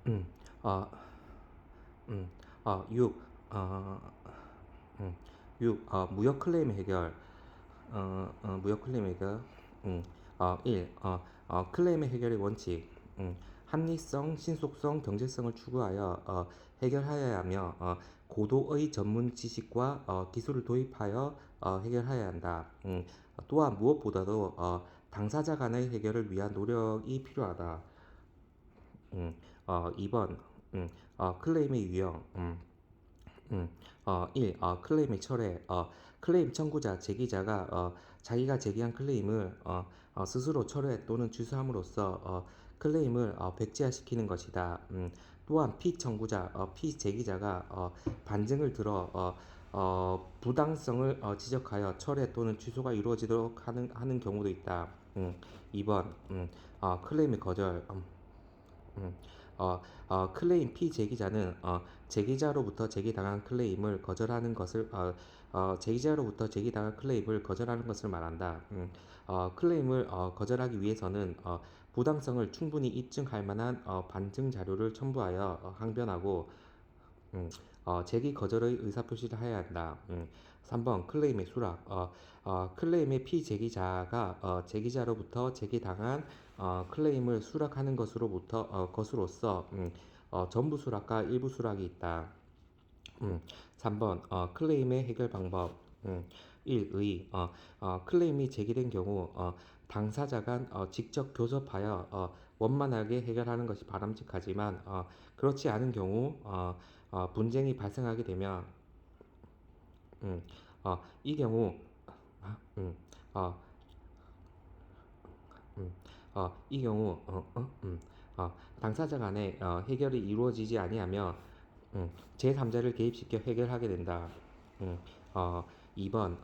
음, 어, 6. 어, 음, 6. 무역 클레임 해결. 무역 클레임 해결. 1. 클레임의 해결의 원칙. 합리성, 신속성, 경제성을 추구하여 해결하여야 하며 고도의 전문 지식과 기술을 도입하여 해결하여야 한다. 또한 무엇보다도 당사자 간의 해결을 위한 노력이 필요하다. 2번 클레임의 유형. 1. 클레임의 철회. 클레임 청구자, 제기자가 자기가 제기한 클레임을 스스로 철회 또는 취소함으로써 클레임을 백지화시키는 것이다. 또한 피청구자, 피제기자가 반증을 들어 부당성을 지적하여 철회 또는 취소가 이루어지도록 하는 경우도 있다. 2번 클레임의 거절. 음, 클레임 피제기자는 제기자로부터 제기당한 클레임을 거절하는 것을 제기자로부터 제기당한 클레임을 거절하는 것을 말한다. 클레임을 거절하기 위해서는 부당성을 충분히 입증할 만한 반증 자료를 첨부하여 항변하고 제기 거절의 의사표시를 해야 한다. 3번 클레임의 수락. 클레임의 피제기자가 제기자로부터 제기당한 클레임을 수락하는 것으로서 전부 수락과 일부 수락이 있다. 3번 클레임의 해결 방법. 1. 클레임이 제기된 경우 당사자 간 직접 교섭하여 원만하게 해결하는 것이 바람직하지만 그렇지 않은 경우 분쟁이 발생하게 되면 이 경우 음, 어, 이 경우 당사자 간의 해결이 이루어지지 아니하며 제3자를 개입시켜 해결하게 된다. 음, 어, 2번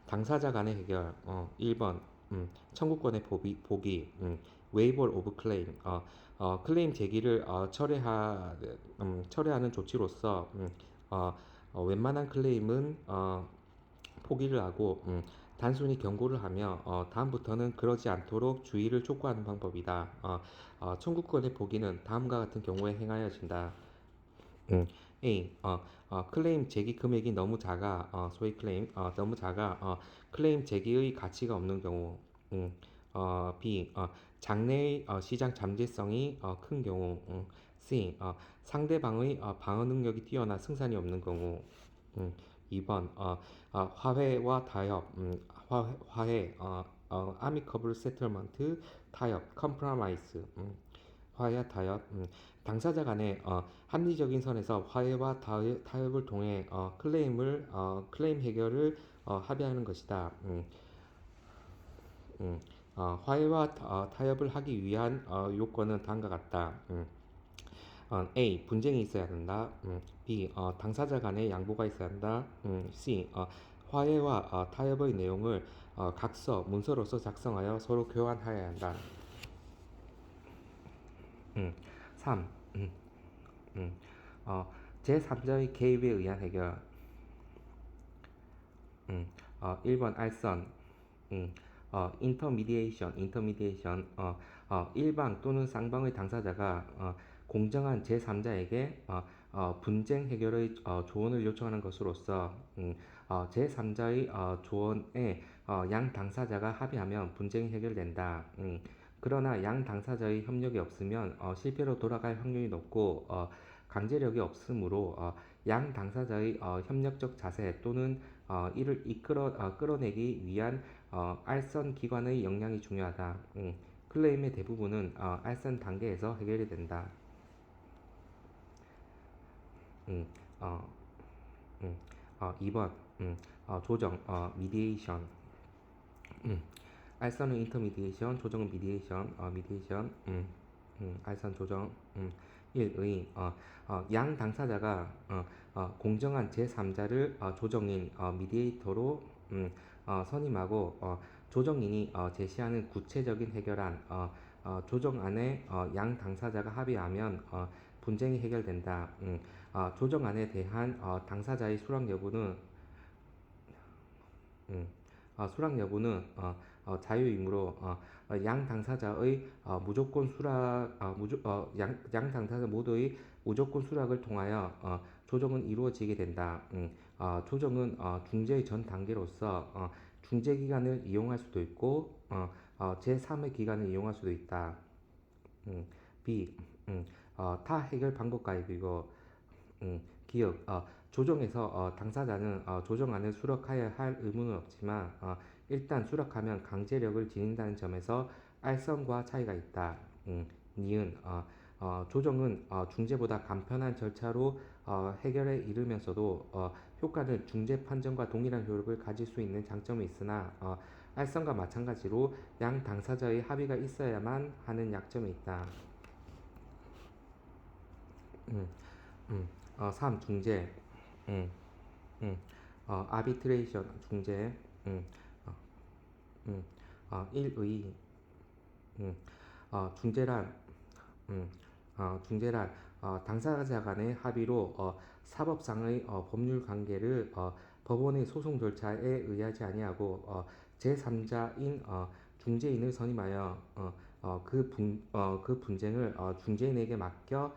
당사자 간의 해결. 1번 청구권의 포기. 웨이벌 오브 클레임. 클레임 제기를 철회하는 조치로서 웬만한 클레임은 포기를 하고 단순히 경고를 하며 다음부터는 그러지 않도록 주의를 촉구하는 방법이다. 청구권의 포기는 다음과 같은 경우에 행하여진다. A. 클레임 제기 금액이 너무 작아. 소위 클레임 너무 작아. 클레임 제기의 가치가 없는 경우. B. 장래의 시장 잠재성이 큰 경우. C. 상대방의 방어 능력이 뛰어나 승산이 없는 경우. 2번 화해와 타협. 화해 amicable settlement, 타협 compromise. 화해와 타협. 당사자 간의 합리적인 선에서 화해와 타협을 통해 클레임 해결을 합의하는 것이다. 화해와 타협을 하기 위한 요건은 다음과 같다. A. 분쟁이 있어야 한다. B. 당사자 간의 양보가 있어야 한다. C. 화해와 타협의 내용을 문서로서 작성하여 서로 교환하여야 한다. 3. 음, 제3자의 개입에 의한 해결. 1번 알선. 인터미디에이션. 일방 또는 쌍방의 당사자가 공정한 제3자에게 분쟁 해결의 조언을 요청하는 것으로서 제3자의 조언에 양 당사자가 합의하면 분쟁이 해결된다. 그러나 양 당사자의 협력이 없으면 실패로 돌아갈 확률이 높고 강제력이 없으므로 양 당사자의 협력적 자세 또는 이를 끌어내기 위한 알선 기관의 역량이 중요하다. 클레임의 대부분은 알선 단계에서 해결이 된다. 음, 어, 2번 조정, 미디에이션. 알선은 인터미디에이션, 조정은 미디에이션. 알선 조정. 1의 양 당사자가 공정한 제3자를 조정인 미디에이터로 선임하고 조정인이 제시하는 구체적인 해결안 조정안에 양 당사자가 합의하면 분쟁이 해결된다. 조정안에 대한 당사자의 수락 여부는 자유이므로 양 당사자의 무조건 수락 양 당사자 모두의 무조건 수락을 통하여 조정은 이루어지게 된다. 조정은 중재의 전 단계로서 중재 기간을 이용할 수도 있고 제3의 기간을 이용할 수도 있다. B. 타 해결 방법과 비교. 기억. 조정에서 당사자는 조정안을 수락하여야 할 의무는 없지만 일단 수락하면 강제력을 지닌다는 점에서 알성과 차이가 있다. 니은. 조정은 중재보다 간편한 절차로 해결에 이르면서도 효과는 중재 판정과 동일한 효력을 가질 수 있는 장점이 있으나 알성과 마찬가지로 양 당사자의 합의가 있어야만 하는 약점이 있다. 3. 중재. 음, 아비트레이션 중재. 음, 어, 1의. 중재란 중재란 당사자 간의 합의로 사법상의 법률 관계를 법원의 소송 절차에 의하지 아니하고 제3자인 중재인을 선임하여 그 분쟁을 중재인에게 맡겨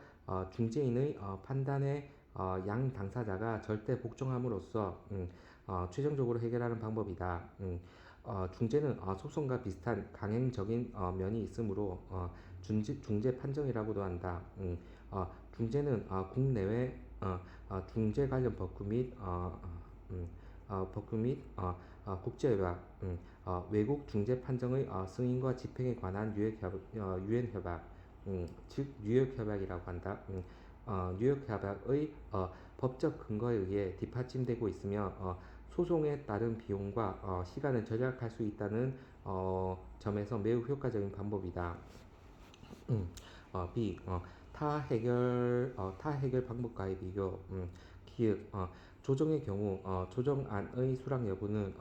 중재인의 판단에 양 당사자가 절대 복종함으로써 최종적으로 해결하는 방법이다. 중재는 소송과 비슷한 강행적인 면이 있으므로 중재 판정이라고도 한다. 중재는 국내외 중재 관련 법규 및 국제협약, 외국 중재 판정의 승인과 집행에 관한 유엔 협약, 즉 뉴욕 협약이라고 한다. 뉴욕 협약의 법적 근거에 의해 뒷받침되고 있으며 소송에 따른 비용과 시간을 절약할 수 있다는 점에서 매우 효과적인 방법이다. B. 타 해결 방법과의 비교. 기획. 조정의 경우 조정안의 수락 여부는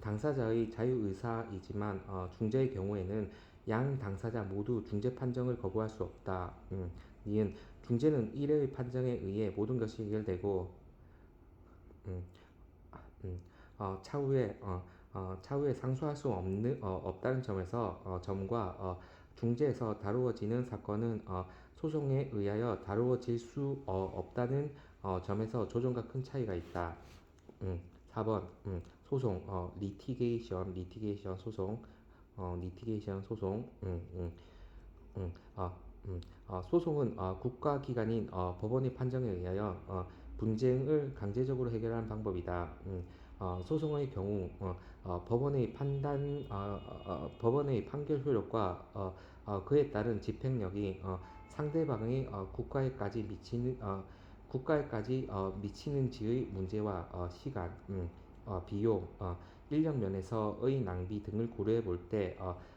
당사자의 자유의사이지만 중재의 경우에는 양 당사자 모두 중재 판정을 거부할 수 없다. 니은 중재는 1회의 판정에 의해 모든 것이 해결되고 음, 차후에 상수할 수 없다는 점과 중재에서 다루어지는 사건은 소송에 의하여 다루어질 수 없다는 점에서 조정과 큰 차이가 있다. 4번 소송 리티게이션 소송 소송은 국가기관인 법원의 판정에 의하여 분쟁을 강제적으로 해결하는 방법이다. 소송의 경우 법원의 판결 효력과 그에 따른 집행력이 상대방의 국가에까지 미치는지의 문제와 시간, 비용, 인력 면에서의 낭비 등을 고려해 볼 때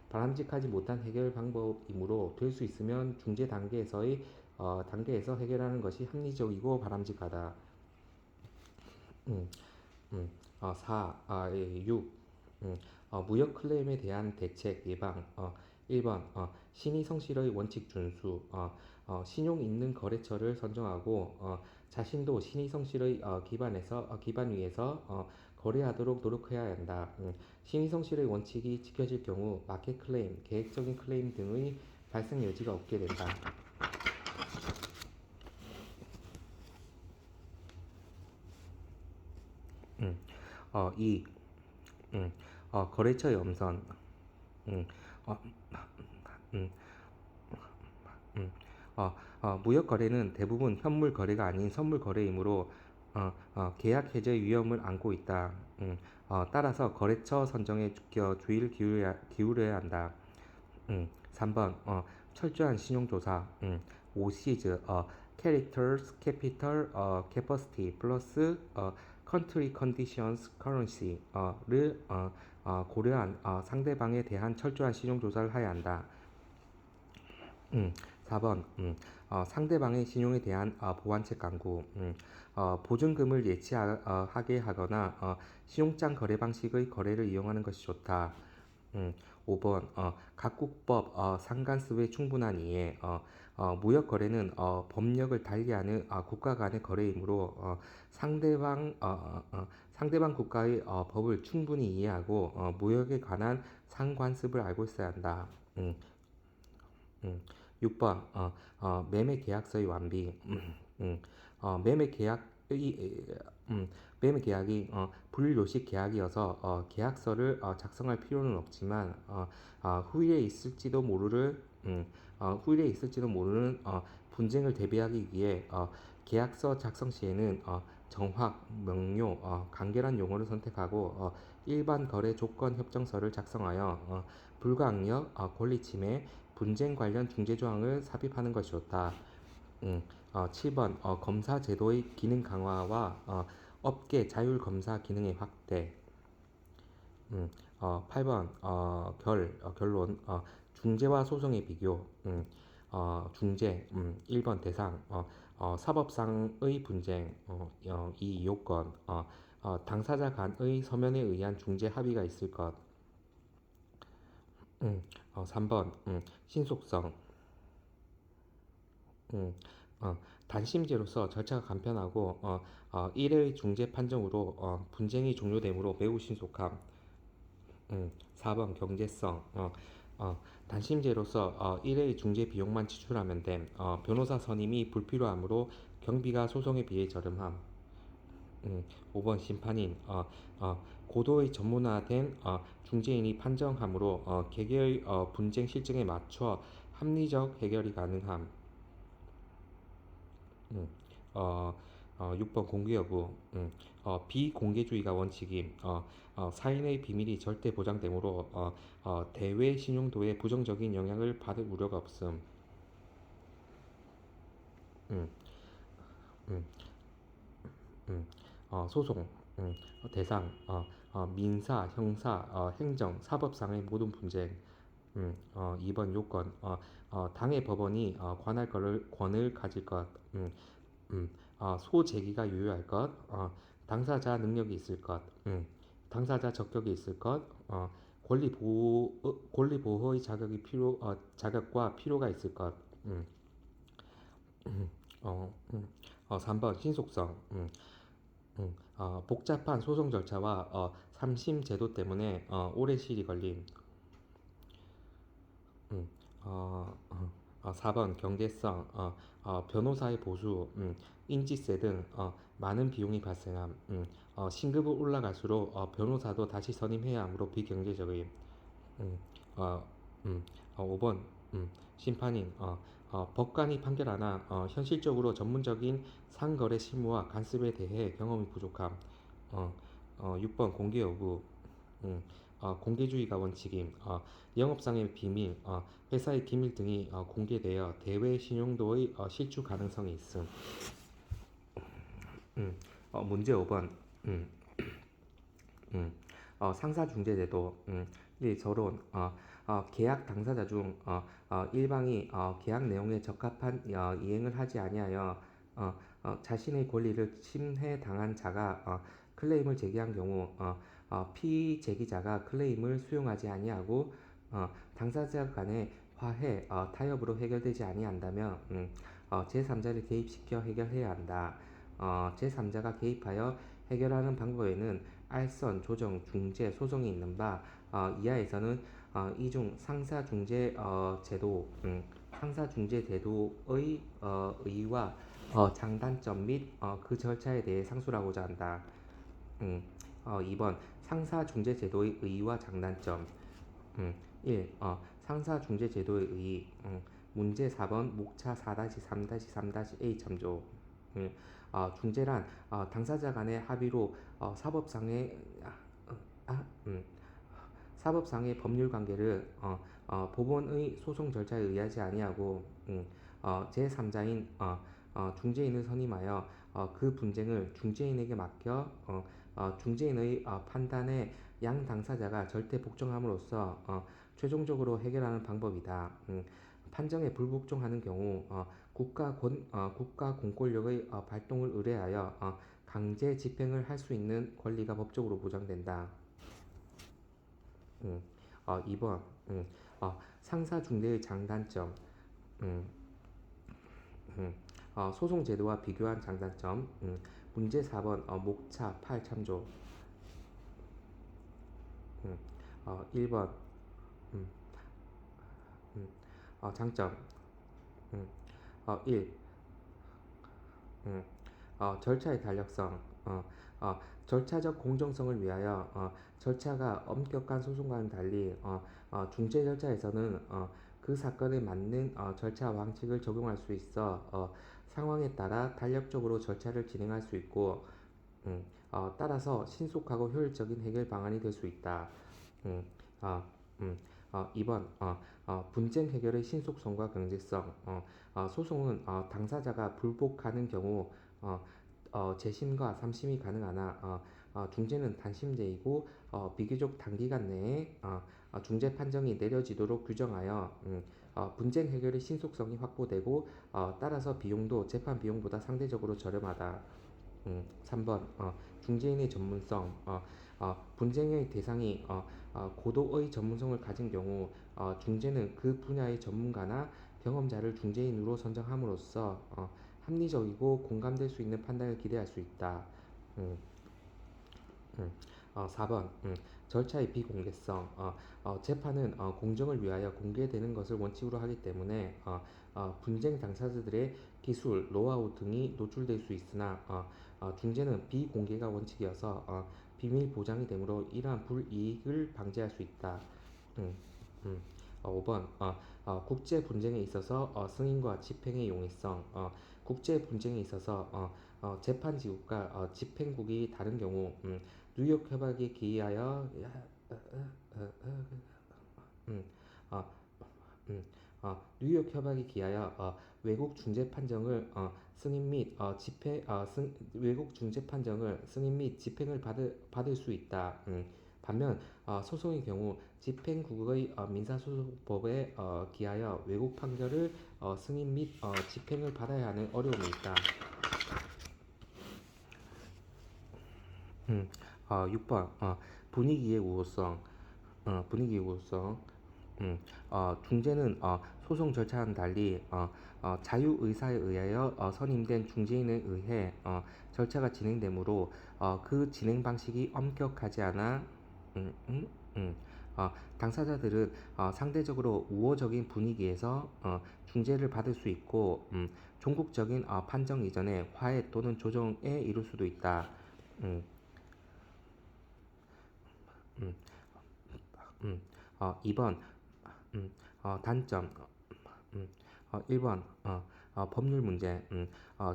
바람직하지 못한 해결 방법이므로 될 수 있으면 중재 단계에서 해결하는 것이 합리적이고 바람직하다. 음, 6. 무역 클레임에 대한 대책 예방. 1번 신의 성실의 원칙 준수. 신용 있는 거래처를 선정하고 자신도 신의 성실의 기반 위에서 거래하도록 노력해야 한다. 신의 성실의 원칙이 지켜질 경우 마켓 클레임, 계획적인 클레임 등의 발생 여지가 없게 된다. 2. 거래처 염선. 음, 어, 음, 무역 거래는 대부분 현물 거래가 아닌 선물 거래이므로 계약 해제 위험을 안고 있다. 따라서 거래처 선정에 주의를 기울여야 한다. 3번 철저한 신용조사. 5시즈 characters, capital, capacity 플러스 country conditions, currency를 고려한 상대방에 대한 철저한 신용조사를 해야 한다. 4번 상대방의 신용에 대한 보완책 강구. 보증금을 예치하게 하거나 신용장 거래 방식의 거래를 이용하는 것이 좋다. 5번 각국법 상관습의 충분한 이해. 무역 거래는 법력을 달리하는 국가 간의 거래이므로 상대방 국가의 법을 충분히 이해하고 무역에 관한 상관습을 알고 있어야 한다. 음, 음. 6번 매매 계약서의 완비. 음. 매매 계약의 매매 계약이 불요식 계약이어서 계약서를 작성할 필요는 없지만 후일에 있을지도 모르는 분쟁을 대비하기 위해 계약서 작성 시에는 정확, 명료, 간결한 용어를 선택하고 일반 거래 조건 협정서를 작성하여 불가항력, 권리 침해, 분쟁 관련 중재 조항을 삽입하는 것이 좋다. 7번 검사 제도의 기능 강화와 업계 자율 검사 기능의 확대. 8번 결론 중재와 소송의 비교. 중재 1번 대상 사법상의 분쟁 2 요건 당사자 간의 서면에 의한 중재 합의가 있을 것. 3번 신속성. 음, 단심제로서 절차가 간편하고 1회의 중재 판정으로 분쟁이 종료되므로 매우 신속함. 4번 경제성. 단심제로서 1회의 중재 비용만 지출하면 됨. 변호사 선임이 불필요하므로 경비가 소송에 비해 저렴함. 5번 심판인. 고도의 전문화된 중재인이 판정하므로 개개의 분쟁 실정에 맞춰 합리적 해결이 가능함. 음, 어, 6번 공개 여부. 비공개주의가 원칙임. 사인의 비밀이 절대 보장되므로 대외 신용도에 부정적인 영향을 받을 우려가 없음. 음, 음, 소송. 대상. 민사, 형사, 행정, 사법상의 모든 분쟁. 2번 요건. 당해 법원이 관할 권을 가질 것. 음, 소재기가 유효할 것, 당사자 능력이 있을 것, 당사자 적격이 있을 것, 권리 보호의 자격과 필요가 있을 것. 3번 신속성. 복잡한 소송 절차와 3심 제도 때문에 오래 시일이 걸림. 음, 어, 4번 경제성, 변호사의 보수, 인지세 등 많은 비용이 발생함. 신급이 올라갈수록 변호사도 다시 선임해야 하므로 비경제적임. 음, 어, 5번 심판인. 법관이 판결하나 현실적으로 전문적인 상거래 실무와 간섭에 대해 경험이 부족함. 6번 공개 여부. 음, 공개주의가 원칙임. 영업상의 비밀, 회사의 기밀 등이 공개되어 대외 신용도의 실추 가능성이 있음. 문제 5번. 음, 상사중재제도. 1. 저론. 계약 당사자 중 일방이 계약 내용에 적합한 이행을 하지 아니하여 자신의 권리를 침해당한 자가 클레임을 제기한 경우 피제기자가 클레임을 수용하지 아니하고 당사자 간의 화해, 타협으로 해결되지 아니한다면 제3자를 개입시켜 해결해야 한다. 제3자가 개입하여 해결하는 방법에는 알선, 조정, 중재, 소송이 있는 바 이하에서는 이중 상사중재 제도의 의의와 장단점 및 그 절차에 대해 상술하고자 한다. 2번 상사중재제도의 의의와 장단점. 1. 상사중재제도의 의의. 문제 4번 목차 4-3-3-A 참조. 중재란 당사자 간의 합의로 사법상의 법률 관계를 법원의 소송 절차에 의하지 아니하고 제3자인 중재인을 선임하여 그 분쟁을 중재인에게 맡겨 중재인의 판단에 양 당사자가 절대 복종함으로써 최종적으로 해결하는 방법이다. 판정에 불복종하는 경우 국가 공권력의 발동을 의뢰하여 강제 집행을 할 수 있는 권리가 법적으로 보장된다. 2번 상사 중대의 장단점. 음, 음, 소송 제도와 비교한 장단점. 문제 4번 목차 8 참조. 1번 장점. 음, 1. 음, 절차의 탄력성. 절차적 공정성을 위하여 절차가 엄격한 소송과는 달리 중재 절차에서는 그 사건에 맞는 절차 방식을 적용할 수 있어 상황에 따라 탄력적으로 절차를 진행할 수 있고 따라서 신속하고 효율적인 해결 방안이 될 수 있다. 음, 어, 2번 분쟁 해결의 신속성과 경제성. 소송은 당사자가 불복하는 경우 재심과 삼심이 가능하나 중재는 단심제이고 비교적 단기간 내에 중재 판정이 내려지도록 규정하여 분쟁 해결의 신속성이 확보되고 따라서 비용도 재판 비용보다 상대적으로 저렴하다. 3번 중재인의 전문성. 분쟁의 대상이 고도의 전문성을 가진 경우 중재는 그 분야의 전문가나 경험자를 중재인으로 선정함으로써 합리적이고 공감될 수 있는 판단을 기대할 수 있다. 음, 4번 절차의 비공개성. 재판은 공정을 위하여 공개되는 것을 원칙으로 하기 때문에 분쟁 당사자들의 기술, 노하우 등이 노출될 수 있으나 중재는 비공개가 원칙이어서 비밀 보장이 되므로 이러한 불이익을 방지할 수 있다. 음, 음. 5번 국제 분쟁에 있어서 승인과 집행의 용이성. 국제 분쟁에 있어서 재판지국과 집행국이 다른 경우 뉴욕 협약에 기하여 음, 어, 뉴욕 협약에 기하여 외국 중재 판정을 승인 및 외국 중재 판정을 승인 및 집행을 받을 수 있다. 반면 소송의 경우 집행국의 민사소송법에 기하여 외국 판결을 승인 및 집행을 받아야 하는 어려움이 있다. 6번 분위기의 우호성. 분위기의 우호성. 중재는 소송 절차와는 달리 자유의사에 의하여 선임된 중재인에 의해 절차가 진행되므로 그 진행 방식이 엄격하지 않아 당사자들은 상대적으로 우호적인 분위기에서 중재를 받을 수 있고 종국적인 판정 이전에 화해 또는 조정에 이를 수도 있다. 음, 음, 2번 단점. 1번 법률 문제.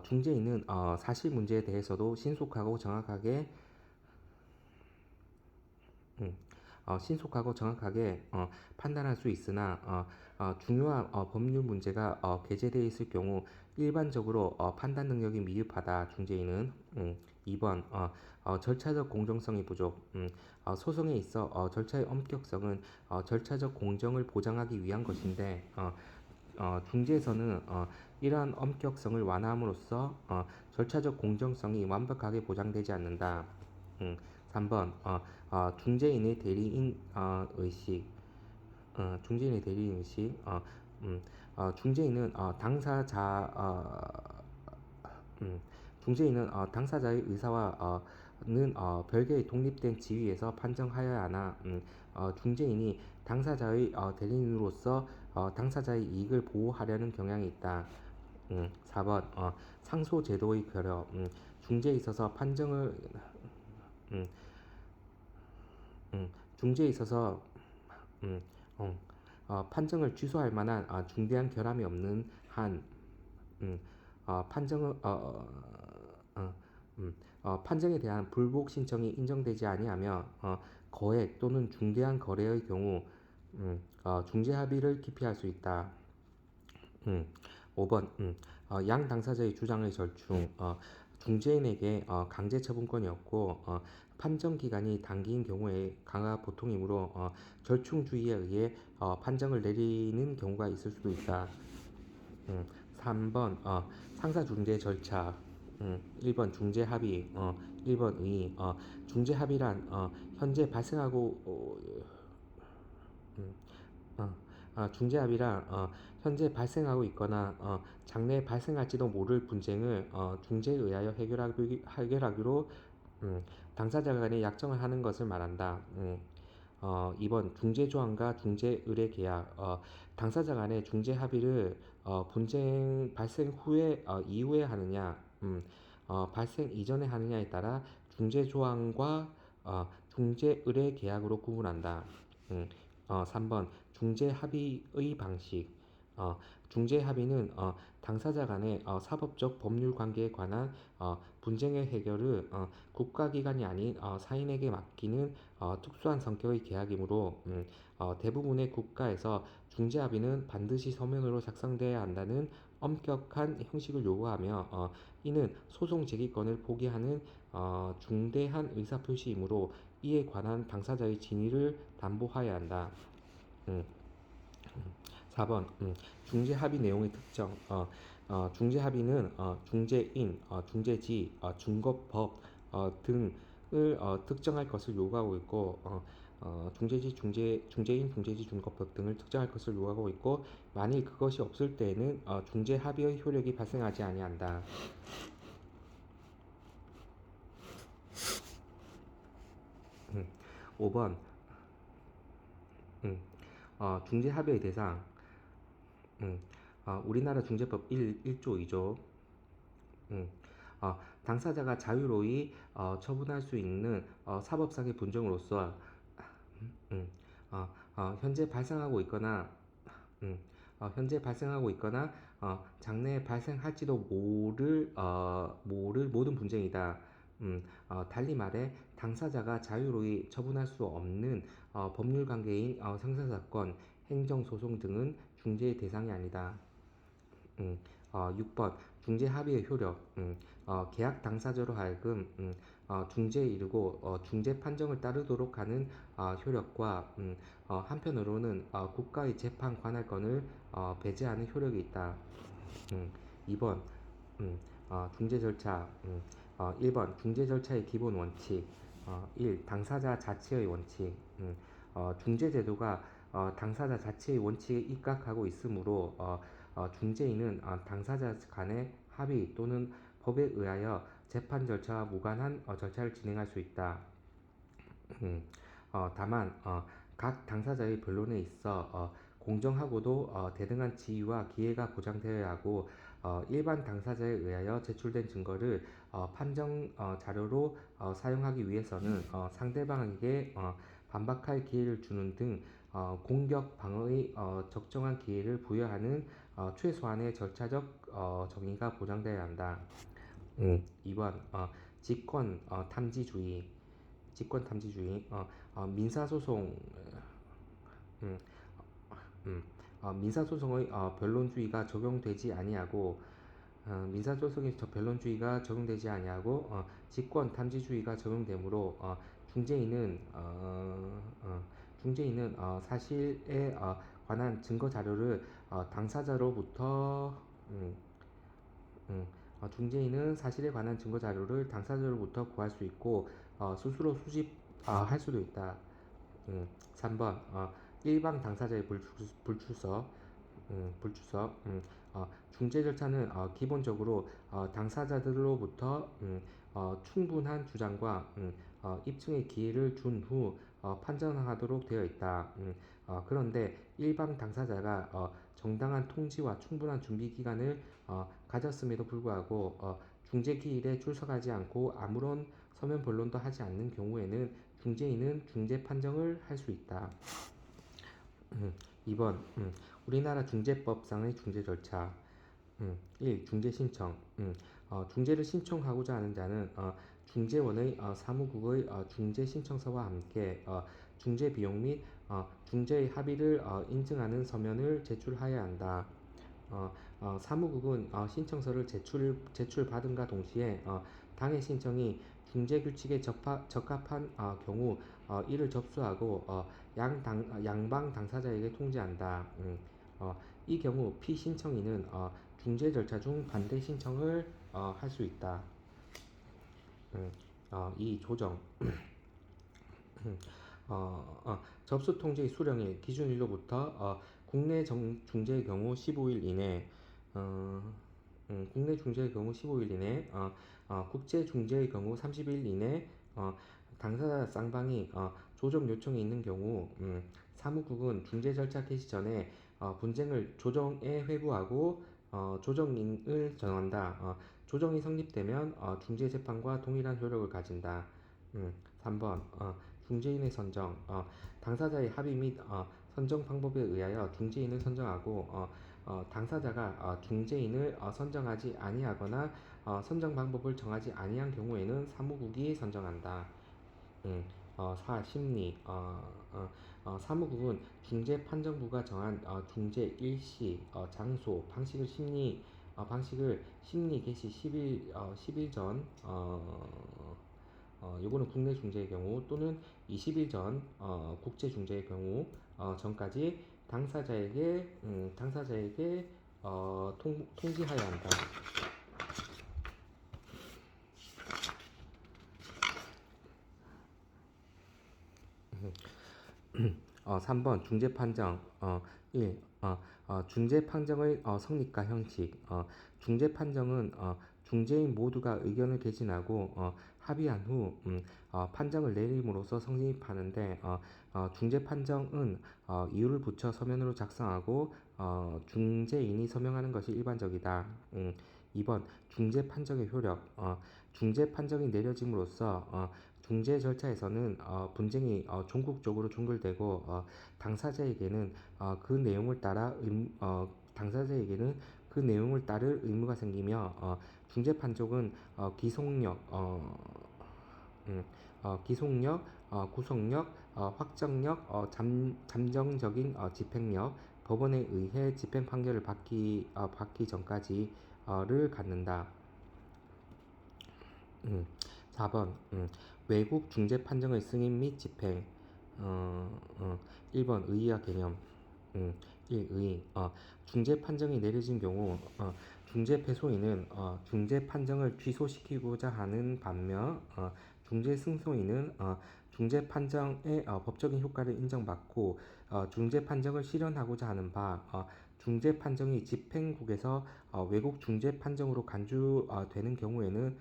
중재인은 사실 문제에 대해서도 음, 신속하고 정확하게 판단할 수 있으나 중요한 법률 문제가 게재되어 있을 경우 일반적으로 판단 능력이 미흡하다. 중재인은 2번 절차적 공정성이 부족. 소송에 있어 절차의 엄격성은 절차적 공정을 보장하기 위한 것인데 중재에서는 이러한 엄격성을 완화함으로써 절차적 공정성이 완벽하게 보장되지 않는다. 3번 중재인의 대리인 의식. 중재인의 대리인 의식. 중재인은 중재인은 당사자의 의사와 는 별개의 독립된 지위에서 판정하여야 하나 중재인이 당사자의 대리인으로서 당사자의 이익을 보호하려는 경향이 있다. 4번 상소 제도의 결여. 중재에 있어서 판정을 음, 중재에 있어서 음, 판정을 취소할 만한 중대한 결함이 없는 한 판정을 판정에 대한 불복 신청이 인정되지 아니하며 거액 또는 중대한 거래의 경우 중재 합의를 기피할 수 있다. 5번 양 당사자의 주장의 절충. 중재인에게 강제 처분권이 없고 판정 기간이 단기인 경우에 강화 보통이므로 절충주의에 의해 판정을 내리는 경우가 있을 수도 있다. 3번 상사 중재 절차. 1번 중재 합의. 1번 의의. 중재 합의란 현재 발생하고 중재합의란 현재 발생하고 있거나 장래에 발생할지도 모를 분쟁을 중재에 의하여 해결하기로 당사자 간에 약정을 하는 것을 말한다. 2번 중재조항과 중재의뢰계약. 당사자 간의 중재 합의를 분쟁 발생 후에 이후에 하느냐, 발생 이전에 하느냐에 따라 중재조항과 중재의뢰계약으로 구분한다. 3번 중재 합의의 방식. 중재 합의는 당사자 간의 사법적 법률 관계에 관한 분쟁의 해결을 국가기관이 아닌 사인에게 맡기는 특수한 성격의 계약이므로 대부분의 국가에서 중재 합의는 반드시 서면으로 작성돼야 한다는 엄격한 형식을 요구하며 이는 소송 제기권을 포기하는 중대한 의사표시이므로 이에 관한 당사자의 진위를 담보하여야 한다. 음. 4번 중재 합의 내용의 특정. 중재 합의는 중재인, 중재지, 중거법 등을 특정할 것을 요구하고 있고 중재지, 중재인, 중재지, 중거법 등을 특정할 것을 요구하고 있고 만일 그것이 없을 때에는 중재 합의의 효력이 발생하지 아니한다. 5번 중재 합의의 대상. 우리나라 중재법 1조 2조. 당사자가 자유로이 처분할 수 있는 사법상의 분쟁으로서 현재 발생하고 있거나 장래에 발생할지도 모를 모든 분쟁이다. 달리 말해 당사자가 자유로이 처분할 수 없는 법률 관계인 형사사건, 행정소송 등은 중재의 대상이 아니다. 6번 중재 합의의 효력. 계약 당사자로 하여금 중재에 이르고 중재 판정을 따르도록 하는 효력과 한편으로는 국가의 재판 관할권을 배제하는 효력이 있다. 2번 중재 절차. 1번 중재 절차의 기본 원칙. 1. 당사자 자치의 원칙. 중재 제도가 당사자 자치의 원칙에 입각하고 있으므로 중재인은 당사자 간의 합의 또는 법에 의하여 재판 절차와 무관한 절차를 진행할 수 있다. 다만 각 당사자의 변론에 있어 공정하고도 대등한 지위와 기회가 보장되어야 하고 일반 당사자에 의하여 제출된 증거를 판정 자료로 사용하기 위해서는 상대방에게 반박할 기회를 주는 등 공격 방어의 적정한 기회를 부여하는 최소한의 절차적 정의가 보장되어야 한다. 2번 직권 탐지주의. 민사소송. 음, 민사소송의 변론주의가 적용되지 아니하고 민사소송의 변론주의가 적용되지 아니하고 직권 탐지주의가 적용되므로 중재인은 사실에 관한 증거 자료를 당사자로부터 중재인은 사실에 관한 증거 자료를 당사자로부터 구할 수 있고 스스로 수집할 수도 있다. 3번 일방 당사자의 불출석. 중재 절차는 기본적으로 당사자들로부터 충분한 주장과 입증의 기회를 준 후 판정하도록 되어 있다. 그런데 일방 당사자가 정당한 통지와 충분한 준비 기간을 가졌음에도 불구하고 중재 기일에 출석하지 않고 아무런 서면 변론도 하지 않는 경우에는 중재인은 중재 판정을 할 수 있다. 2번 우리나라 중재법상의 중재 절차. 1. 중재 신청. 중재를 신청하고자 하는 자는 중재원의 사무국의 중재 신청서와 함께 중재 비용 및 중재의 합의를 인증하는 서면을 제출하여야 한다. 사무국은 신청서를 제출받음과 동시에 당해 신청이 중재 규칙에 적합한 경우 이를 접수하고 양방 당사자에게 통지한다. 이 경우 피신청인은 중재 절차 중 반대 신청을 할 수 있다. 이 조정. 접수 통지의 수령일 기준일로부터 국내 중재의 경우 15일 이내, 국내 중재의 경우 15일 이내, 국제 중재의 경우 30일 이내 당사자 쌍방이 조정 요청이 있는 경우 사무국은 중재 절차 개시 전에 분쟁을 조정에 회부하고 조정인을 정한다. 조정이 성립되면 중재 재판과 동일한 효력을 가진다. 3번 중재인의 선정 당사자의 합의 및 선정 방법에 의하여 중재인을 선정하고 당사자가 중재인을 선정하지 아니하거나 선정 방법을 정하지 아니한 경우에는 사무국이 선정한다. 4. 심리 사무국은 중재판정부가 정한 중재 일시, 장소, 방식을 심리 개시 10일 전 요거는 국내 중재의 경우 또는 20일 전 국제 중재의 경우 전까지 당사자에게 통지하여야 한다. 3번 중재 판정 1. 중재 판정의 성립과 형식 중재 판정은 중재인 모두가 의견을 개진하고 합의한 후 판정을 내림으로써 성립하는데 중재 판정은 이유를 붙여 서면으로 작성하고 중재인이 서명하는 것이 일반적이다. 2번 중재 판정의 효력 중재 판정이 내려짐으로써 중재 절차에서는 분쟁이 종국적으로 종결되고 당사자에게는 그 내용을 따를 의무가 생기며 중재 판정은 기속력, 구속력, 확정력, 잠정적인 집행력, 법원에 의해 집행 판결을 받기 전까지를 갖는다. 4번 외국 중재 판정의 승인 및 집행 1번 의의와 개념 1. 의의 중재 판정이 내려진 경우 중재 패소인은 중재 판정을 취소시키고자 하는 반면 중재 승소인은 중재 판정의 법적인 효과를 인정받고 중재 판정을 실현하고자 하는 바 중재 판정이 집행국에서 외국 중재 판정으로 간주되는 경우에는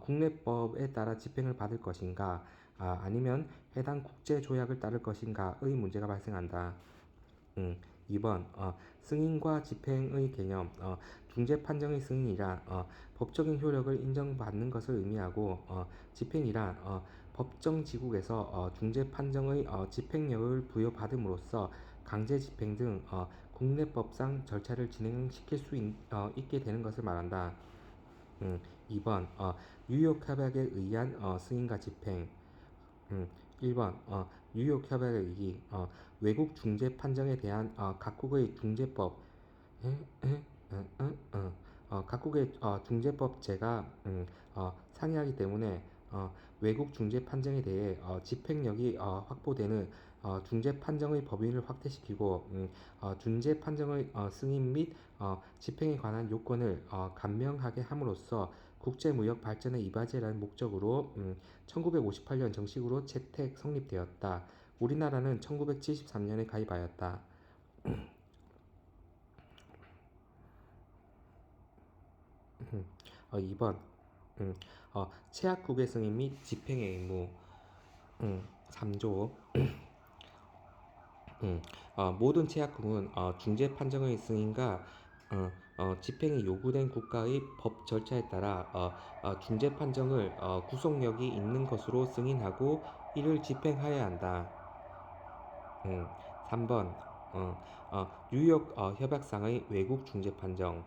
국내법에 따라 집행을 받을 것인가 아니면 해당 국제 조약을 따를 것인가의 문제가 발생한다. 2번 승인과 집행의 개념 중재 판정의 승인이란 법적인 효력을 인정받는 것을 의미하고 집행이란 법정지국에서 중재 판정의 집행력을 부여받음으로써 강제 집행 등 국내법상 절차를 진행시킬 수 있게 되는 것을 말한다. 2번 뉴욕 협약에 의한 승인과 집행 1번 뉴욕 협약에 의기 외국 중재 판정에 대한 각국의 중재법 각국의 중재법제가 상이하기 때문에 외국 중재 판정에 대해 집행력이 확보되는 중재 판정의 범위를 확대시키고 중재 판정의 승인 및 집행에 관한 요건을 간명하게 함으로써 국제무역 발전에 이바지라는 목적으로 1958년 정식으로 채택 성립되었다. 우리나라는 1973년에 가입하였다. 2번 체약국의 승인 및 집행의 의무 3조 모든 체약국은 중재 판정의 승인과 집행이 요구된 국가의 법 절차에 따라 중재 판정을 구속력이 있는 것으로 승인하고 이를 집행하여야 한다. 3번 뉴욕 협약상의 외국 중재 판정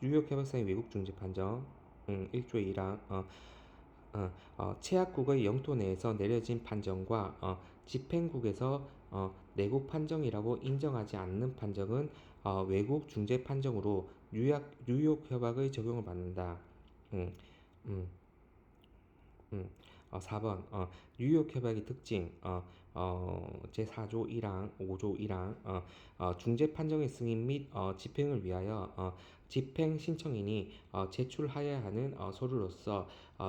뉴욕 협약상의 외국 중재 판정 1조 1항 체약국의 영토 내에서 내려진 판정과 집행국에서 내국 판정이라고 인정하지 않는 판정은 외국 중재 판정으로 뉴욕 협약의 적용을 받는다. 음, 음, 4번 뉴욕 협약의 특징 제4조 1항, 5조 1항 중재 판정의 승인 및 집행을 위하여 집행 신청인이 제출하여야 하는 서류로서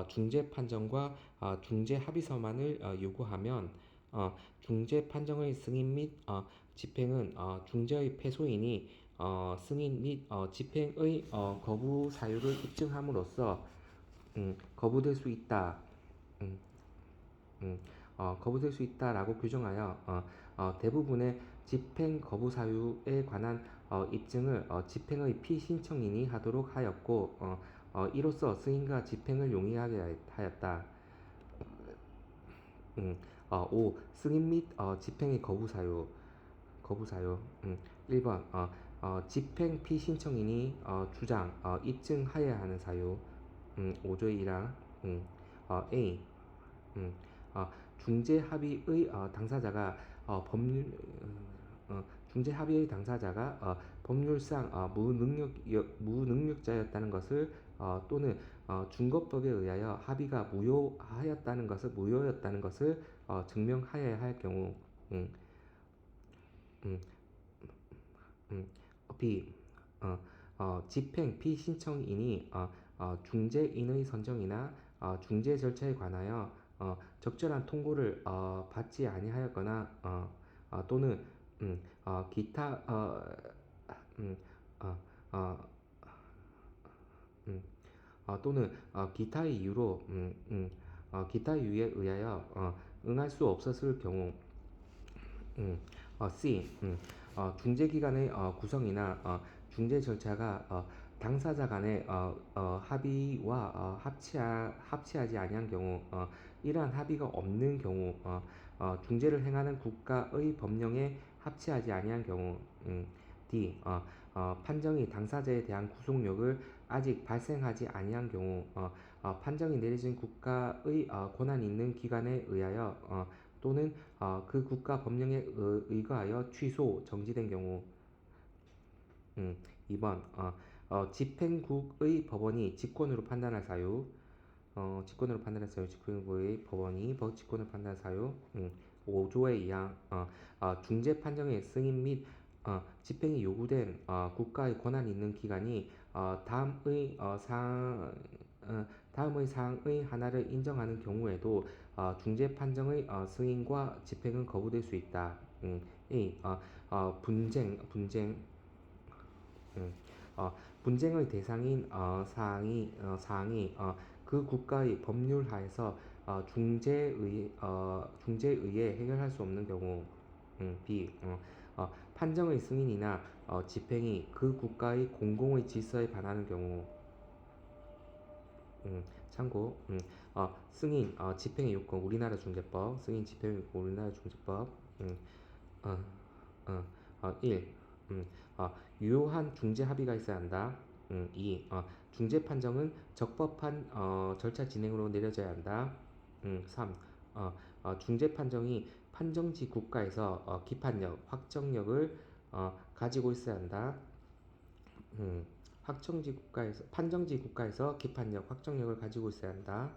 중재 판정과 중재 합의서만을 요구하면 중재 판정의 승인 및 집행은 중재의 패소인이 승인 및 집행의 거부 사유를 입증함으로써 거부될 수 있다. 거부될 수 있다라고 규정하여 대부분의 집행 거부 사유에 관한 입증을 집행의 피신청인이 하도록 하였고 이로써 승인과 집행을 용이하게 하였다. 5. 승인 및 집행의 거부 사유. 1번 집행 피신청인이 주장, 입증하여야 하는 사유. 5조의 1항. A. 음, 중재 합의의 당사자가 중재 합의의 당사자가 법률상 무능력자였다는 것을 또는 준거법에 의하여 합의가 무효였다는 것을 증명하여야 할 경우. 음, 음, 음, B. 집행 피신청인이 중재인의 선정이나 중재 절차에 관하여 적절한 통고를 받지 아니하였거나 또는 기타 음, 어, 어, 음, 또는 기타의 이유로 기타의 이유에 의하여 응할 수 없었을 경우. C. 중재기관의 구성이나 중재 절차가 당사자 간의 합의와 합치하지 아니한 경우. 이러한 합의가 없는 경우. 중재를 행하는 국가의 법령에 합치하지 아니한 경우. D. 판정이 당사자에 대한 구속력을 아직 발생하지 아니한 경우. 판정이 내려진 국가의 권한 있는 기관에 의하여 또는 그 국가 법령에 의거하여 취소, 정지된 경우. 2번 집행국의 법원이 직권으로 판단할 사유. 집행국의 법원이 직권으로 판단할 사유. 5조의 2항 중재 판정의 승인 및 집행이 요구된 국가의 권한 있는 기관이 다음의 사항의 하나를 인정하는 경우에도 중재 판정의 승인과 집행은 거부될 수 있다. A. 음, 분쟁의 대상인 사항이 그 국가의 법률 하에서 중재의에 해결할 수 없는 경우. B. 판정의 승인이나 집행이 그 국가의 공공의 질서에 반하는 경우. 참고. 승인 집행의 요건 우리나라 중재법. 승인 집행의 요건 우리나라 중재법. 어, 1. 유효한 중재 합의가 있어야 한다. 2. 중재 판정은 적법한 절차 진행으로 내려져야 한다. 3. 중재 판정이 판정지 국가에서 기판력, 확정력을 가지고 있어야 한다. 판정지 국가에서 기판력, 확정력을 가지고 있어야 한다.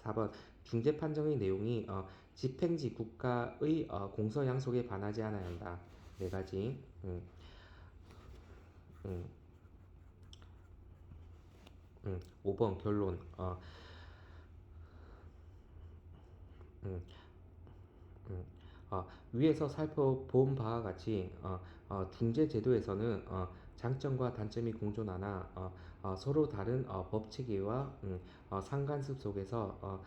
4번 중재 판정의 내용이 집행지 국가의 공서 양속에 반하지 않아야 한다. 네 가지. 음, 음, 5번 결론. 음, 음, 위에서 살펴본 바와 같이 중재 제도에서는 장점과 단점이 공존하나 서로 다른 법 체계와 상관습 속에서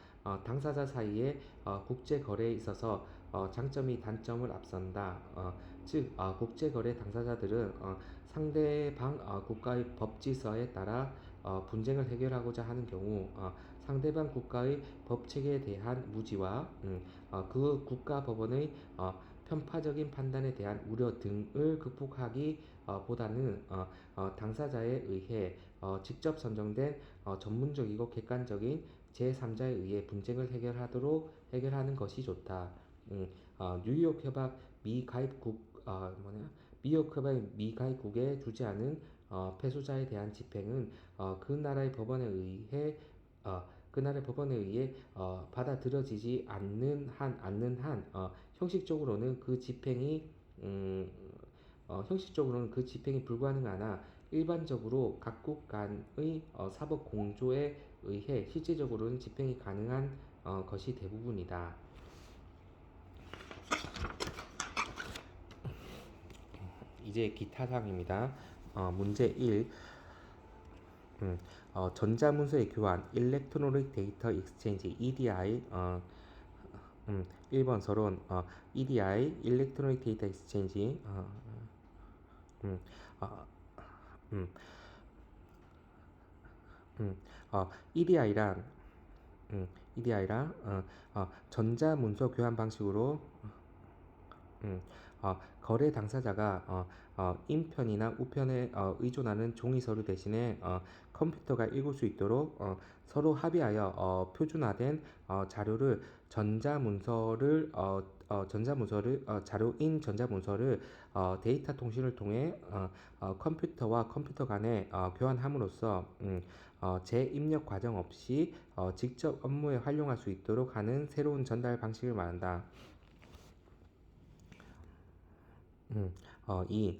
당사자 사이의 국제 거래에 있어서 장점이 단점을 앞선다. 즉 국제 거래 당사자들은 상대방 국가의 법 질서에 따라 분쟁을 해결하고자 하는 경우 상대방 국가의 법 체계에 대한 무지와 그 국가 법원의 편파적인 판단에 대한 우려 등을 극복하기 보다는 당사자에 의해 직접 선정된 전문적이고 객관적인 제3자에 의해 분쟁을 해결하는 것이 좋다. 뉴욕 협약 미가입국에 주재하는 패소자에 대한 집행은 그 나라의 법원에 의해 받아들여지지 않는 한 형식적으로는 그 집행이 불가능하나 일반적으로 각국 간의 사법 공조에 의해 실질적으로는 집행이 가능한 것이 대부분이다. 이제 기타 사항입니다. 문제 1. 전자문서의 교환, Electronic Data Exchange (EDI) 1번 서론 EDI, Electronic Data Exchange 음, 어, 음, EDI란 EDI란 전자문서 교환 방식으로 거래 당사자가 인편이나 우편에 의존하는 종이 서류 대신에 컴퓨터가 읽을 수 있도록 서로 합의하여 표준화된 자료를 전자문서를 전자문서를 데이터 통신을 통해 컴퓨터와 컴퓨터 간에 교환함으로써 재입력 과정 없이 직접 업무에 활용할 수 있도록 하는 새로운 전달 방식을 말한다. 2.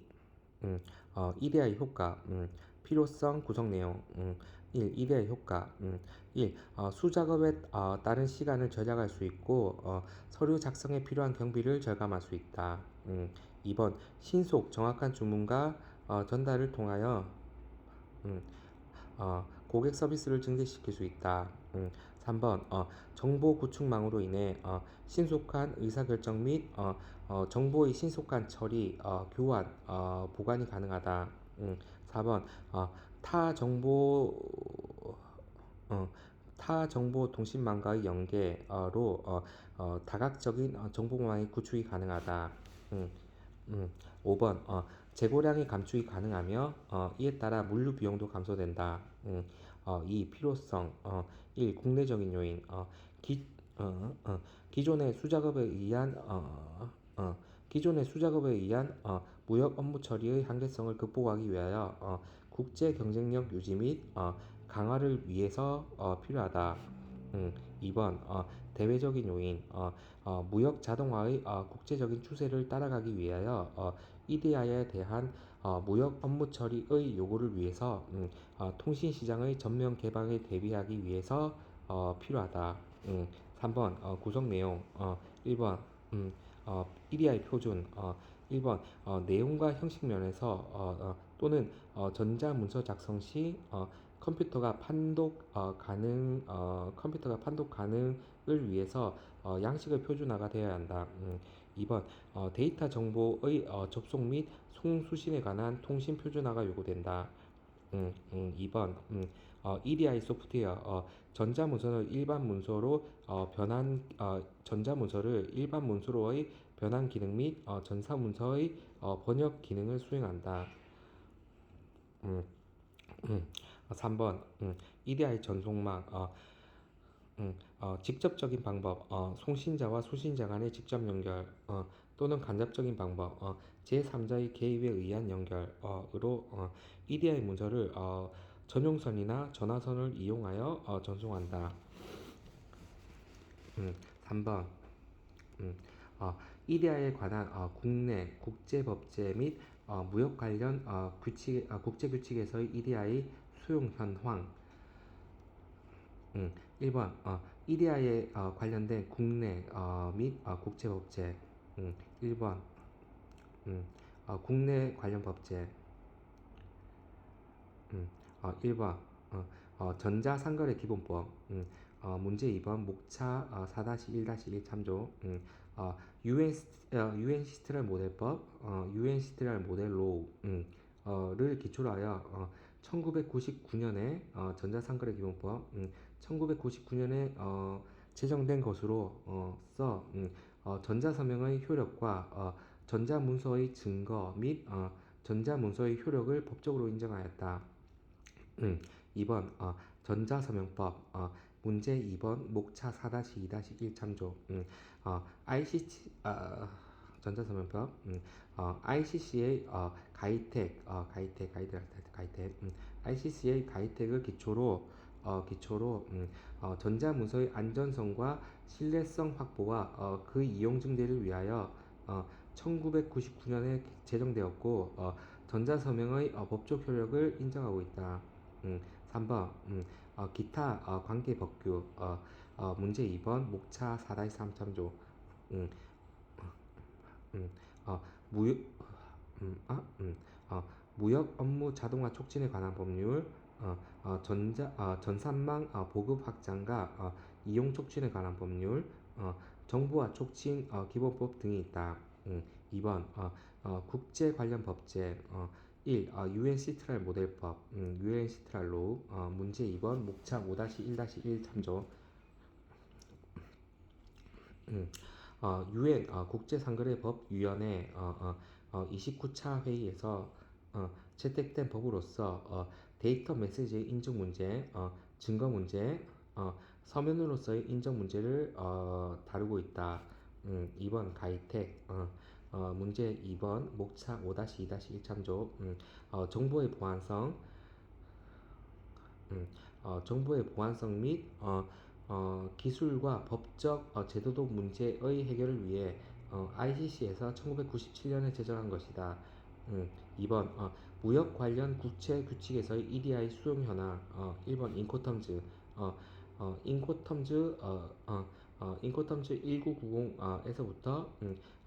EDI 효과 필요성 구성 내용 1. EDI 효과 1. 수작업에 따른 시간을 절약할 수 있고 서류 작성에 필요한 경비를 절감할 수 있다. 2번 신속 정확한 주문과 전달을 통하여 음, 고객 서비스를 증대시킬 수 있다. 3번 정보 구축망으로 인해 신속한 의사결정 및 정보의 신속한 처리, 교환, 보관이 가능하다. 4번 타 정보 어, 타 정보 통신망과의 연계로 다각적인 정보망의 구축이 가능하다. 음, 5번 재고량의 감축이 가능하며 이에 따라 물류 비용도 감소된다. 2. 필요성 1. 국내적인 요인 기, 기존의 수작업에 의한 기존의 수작업에 의한 무역 업무 처리의 한계성을 극복하기 위하여 국제 경쟁력 유지 및 강화를 위해서 필요하다. 2번 대외적인 요인 무역 자동화의 국제적인 추세를 따라가기 위하여 EDI에 대한 무역 업무 처리의 요구를 위해서 통신 시장의 전면 개방에 대비하기 위해서 필요하다. 3번 구성 내용 1번 EDI 표준 1번 내용과 형식 면에서 또는 전자문서 작성 시 컴퓨터가 판독 가능을 위해서 양식의 표준화가 되어야 한다. 2번 데이터 정보의 접속 및 송수신에 관한 통신 표준화가 요구된다. 2번 EDI 소프트웨어 전자문서를 일반 문서로의 변환 기능 및 전사문서의 번역 기능을 수행한다. 음, 음, 3번 EDI 전송망 직접적인 방법 송신자와 수신자 간의 직접 연결 또는 간접적인 방법 제3자의 개입에 의한 연결으로 EDI 문서를 전용선이나 전화선을 이용하여 전송한다. 3번 EDI에 관한 국내 국제법제 및 무역 관련 국제 규칙에서의 EDI 수용 현황 1번 EDI에 관련된 국내 및 국제법제 1번 국내 관련 법제 1번 전자상거래 기본법 문제 2번 목차 4-1-1 참조 UN, 시스트럴 모델법 UN 시스트럴 모델 로우를 기초로 하여 1999년에 전자상거래 기본법 1999년에 제정된 것으로 전자서명의 효력과 전자문서의 증거 및 전자문서의 효력을 법적으로 인정하였다. 2번 전자서명법 문제 2번 목차 4-2-1 참조 ICC 전자서명법 ICC의 ICC의 가이텍을 기초로 전자문서의 안전성과 신뢰성 확보와 그 이용 증대를 위하여 1999년에 제정되었고 전자서명의 법적 효력을 인정하고 있다. 3번 기타 관계 법규 문제 2번 목차 4-3 참조 음, 음, 어, 무역 무역 업무 자동화 촉진에 관한 법률 전산망 보급 확장과 이용 촉진에 관한 법률 정부와 촉진 기본법 등이 있다. 2번 국제 관련 법제 1. UN 시트랄 모델법 UN 시트랄로 문제 2번 목차 5-1-1 참조. UN 국제상거래법위원회 29차 회의에서 채택된 법으로서 데이터 메시지의 인증 문제, 증거 문제, 서면으로서의 인정 문제를 다루고 있다. 2번 가이텍 문제 2번 목차 5-2-1 참조. 정보의 보안성 정보의 보안성 및 기술과 법적 제도도 문제의 해결을 위해 ICC에서 1997년에 제정한 것이다. 2번 무역 관련 국제 규칙에서의 EDI 수용 현황 1번 인코텀즈 인코텀즈 1990에서부터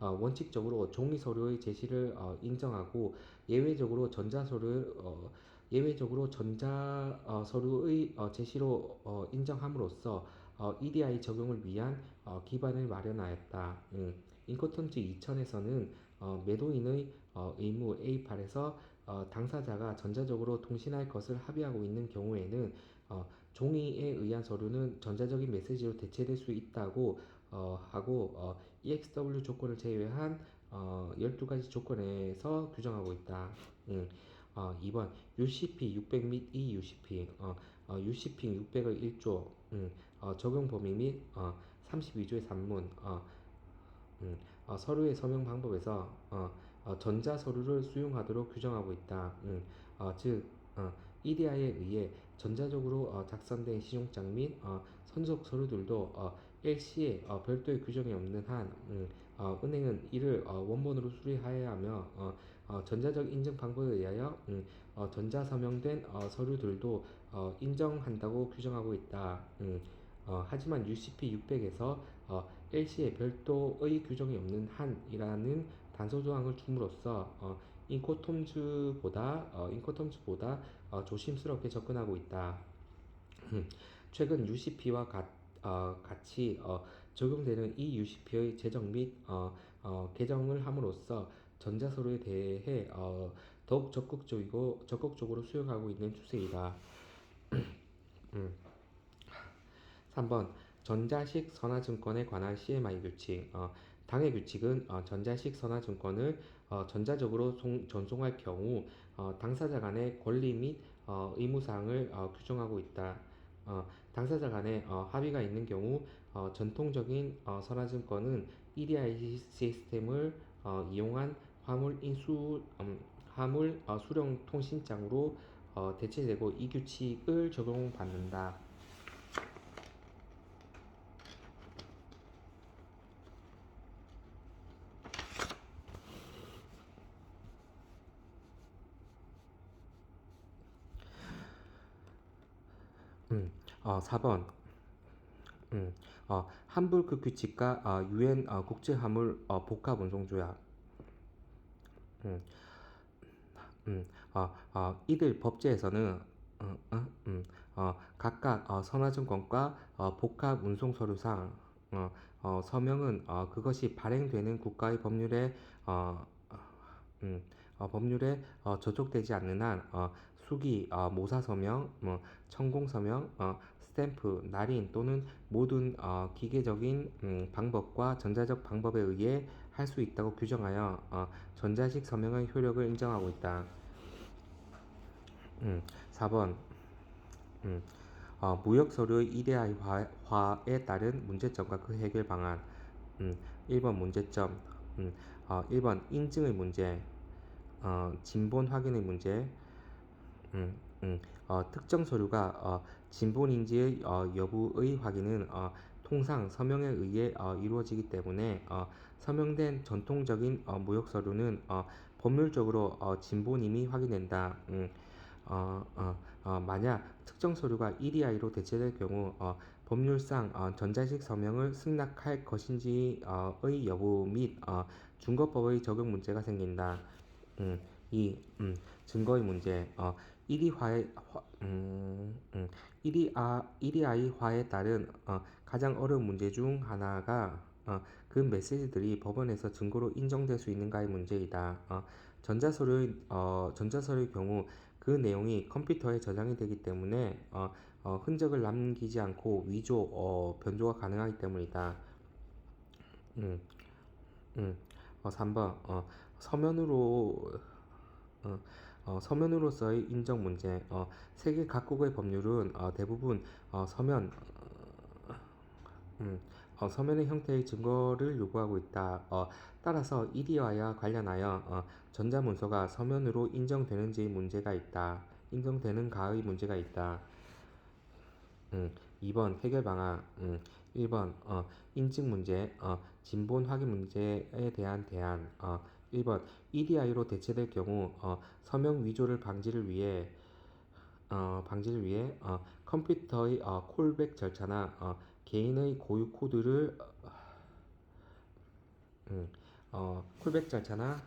원칙적으로 종이 서류의 제시를 인정하고 예외적으로 전자 서류의 제시로 인정함으로써 EDI 적용을 위한 기반을 마련하였다. 인코텀즈 2000에서는 매도인의 의무 A8에서 당사자가 전자적으로 통신할 것을 합의하고 있는 경우에는 종이에 의한 서류는 전자적인 메시지로 대체될 수 있다고 하고 EXW 조건을 제외한 12가지 조건에서 규정하고 있다. 2번 UCP 600 및 EUCP UCP 600의 1조 적용 범위 및 32조의 산문 서류의 서명 방법에서 전자 서류를 수용하도록 규정하고 있다. 즉 EDI에 의해 전자적으로 작성된 신용장 및 선적 서류들도 LC에 별도의 규정이 없는 한 은행은 이를 원본으로 수리하여야 하며 전자적 인증 방법에 의하여 전자 서명된 서류들도 인정한다고 규정하고 있다. 하지만 UCP 600에서 LC에 별도의 규정이 없는 한이라는 단서 조항을 줌으로써 인코텀즈보다 조심스럽게 접근하고 있다. 최근 UCP와 같이 적용되는 이 UCP의 제정 및 개정을 함으로써 전자서류에 대해 더욱 적극적으로 수용하고 있는 추세이다. 3번 전자식 선화증권에 관한 CMI 규칙 당해 규칙은 전자식 선화증권을 전자적으로 전송할 경우 당사자 간의 권리 및 의무사항을 규정하고 있다. 당사자 간의 합의가 있는 경우 전통적인 선화증권은 EDI 시스템을 이용한 화물 수령 통신장으로 대체되고 이 규칙을 적용받는다. 음, 4번 함불급 규칙과 UN 국제화물 복합 운송조약 음, 이들 법제에서는 각각 선화증권과 복합 운송서류상 서명은 그것이 발행되는 국가의 법률에 저촉되지 않는 한 수기, 모사서명, 천공서명, 스탬프, 날인 또는 모든 기계적인 방법과 전자적 방법에 의해 할 수 있다고 규정하여 전자식 서명의 효력을 인정하고 있다. 4번 무역 서류의 EDI화에 따른 문제점과 그 해결 방안 1번 문제점 1번 인증의 문제 진본 확인의 문제 특정 서류가 진본인지의 여부의 확인은 통상 서명에 의해 이루어지기 때문에 서명된 전통적인 무역 서류는 법률적으로 진본임이 확인된다. 만약 특정 서류가 EDI로 대체될 경우 법률상 전자식 서명을 승낙할 것인지의 여부 및 준거법의 적용 문제가 생긴다. 2. 증거의 문제 EDI화에 따른 가장 어려운 문제 중 하나가 그 메시지들이 법원에서 증거로 인정될 수 있는가의 문제이다. 전자서류의 경우 그 내용이 컴퓨터에 저장이 되기 때문에 흔적을 남기지 않고 변조가 가능하기 때문이다. 음, 3번 서면으로 서면으로서의 인정 문제. 세계 각국의 법률은 대부분 음, 서면의 형태의 증거를 요구하고 있다. 따라서 ED와야 관련하여 전자문서가 서면으로 인정되는지의 문제가 있다. 인정되는가의 문제가 있다. 2번 해결 방안. 1번 인증 문제, 진본 확인 문제에 대한 대안. 1번 EDI로 대체될 경우 서명 위조를 방지를 위해 컴퓨터의 콜백 절차나 개인의 고유 코드를 콜백 절차나